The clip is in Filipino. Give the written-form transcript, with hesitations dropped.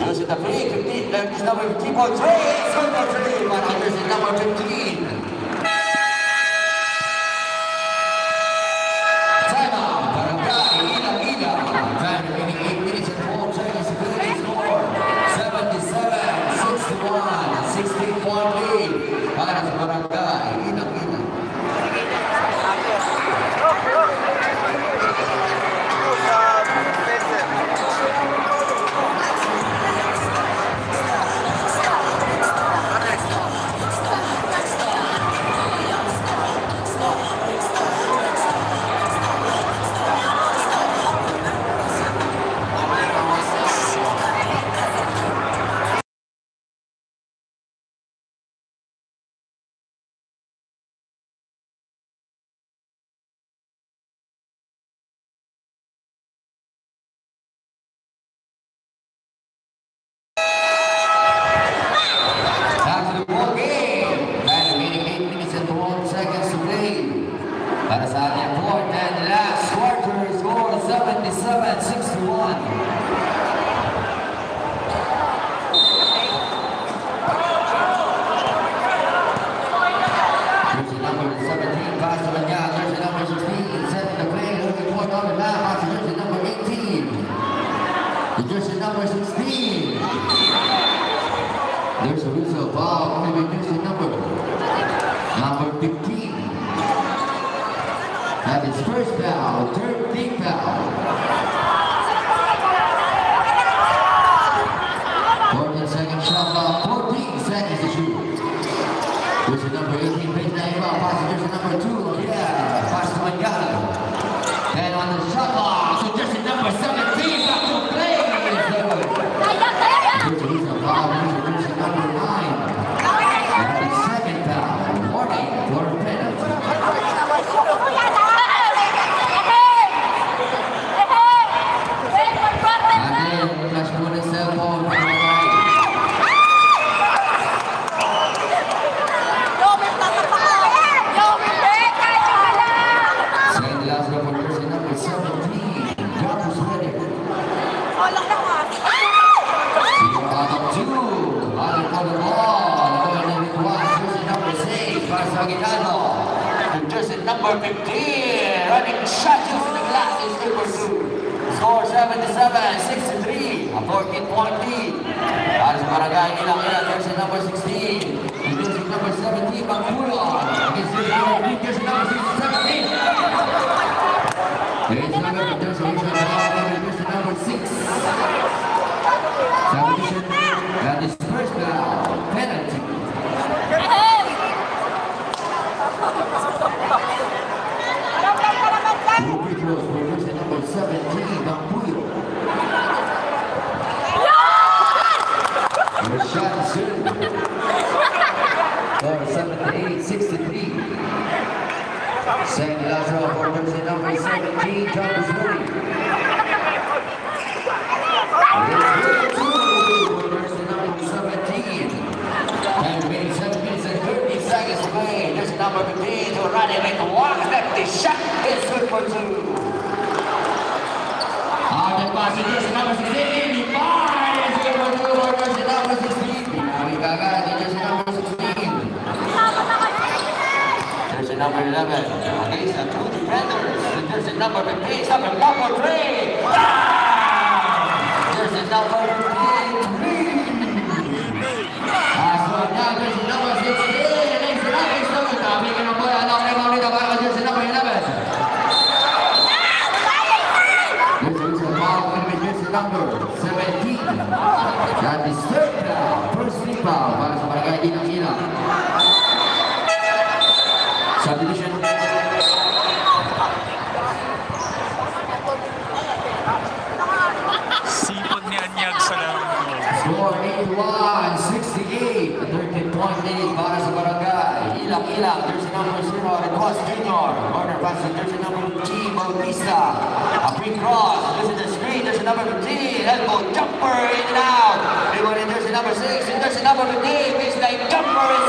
Jersey number 15, jersey number 15 for 3, circle 3, para jersey number 15. Time out, Barangay Ilang-Ilang. Time remaining 8 minutes and 12 seconds to finish score. 77-61, 16-point lead para sa Barangay Ilang-Ilang. Para sa ating fourth and last quarter score, 77-61. Jersey number 17, pass to Lanya. Jersey number 16, setting the play, looking for another lap. Pass to jersey number 18. The jersey number 16. There's a whistle, foul, maybe jersey number 15. That is first foul, third team foul. 14-second shot clock, 14 seconds to shoot. Jersey number 18, page 9 foul, pass to jersey number 2, yeah, pass to Mangala. And on the shot clock, so jersey number 17, back to play. Jersey is a foul, jersey number 9. That is second foul, warning for a penalty. Jersey number 15, running shot using the glass is equal to score 77-63, a 14-point lead. Para sa Barangay Ilang-Ilang, jersey number 16, jersey number 17, Bangkulan, against jersey number 15, jersey number 17. Jersey number 6. Substitution, that is first foul, penalty. Free throws for jersey number 17, Bangkulan. The shot is good. For 78-63. Second last row for jersey number 17, John Busbury. Jersey number 17. And remaining 7 minutes and 30 seconds to play. Jersey number 15 to run and make one lefty shot. It's good for 2. The pass to jersey number 16. Fine. It's good for 2 for jersey number 16. Pinami kagad ni jersey number 16. Jersey number 11 against the 2 defenders. Jersey number 15. Stop and block for 3. Jersey number 15. 3. Jersey number 16. Kami kena bola anak memang ni tak barang jersey number 11. Jersey number 17. That is third foul, first free foul para sa Barangay Ilang-Ilang. Subdivision. Sipag ni Anyag sa larong ko. Score 81-68. 13-point lead para sa Barangay Ilang-Ilang. Jersey number 0, Requas Jr. Corner pass to jersey number 15, Bautista. A free cross. This is the screen. Jersey number 15. Elbow jumper in and out. They go in jersey number 6. Jersey number 15. Baseline jumper in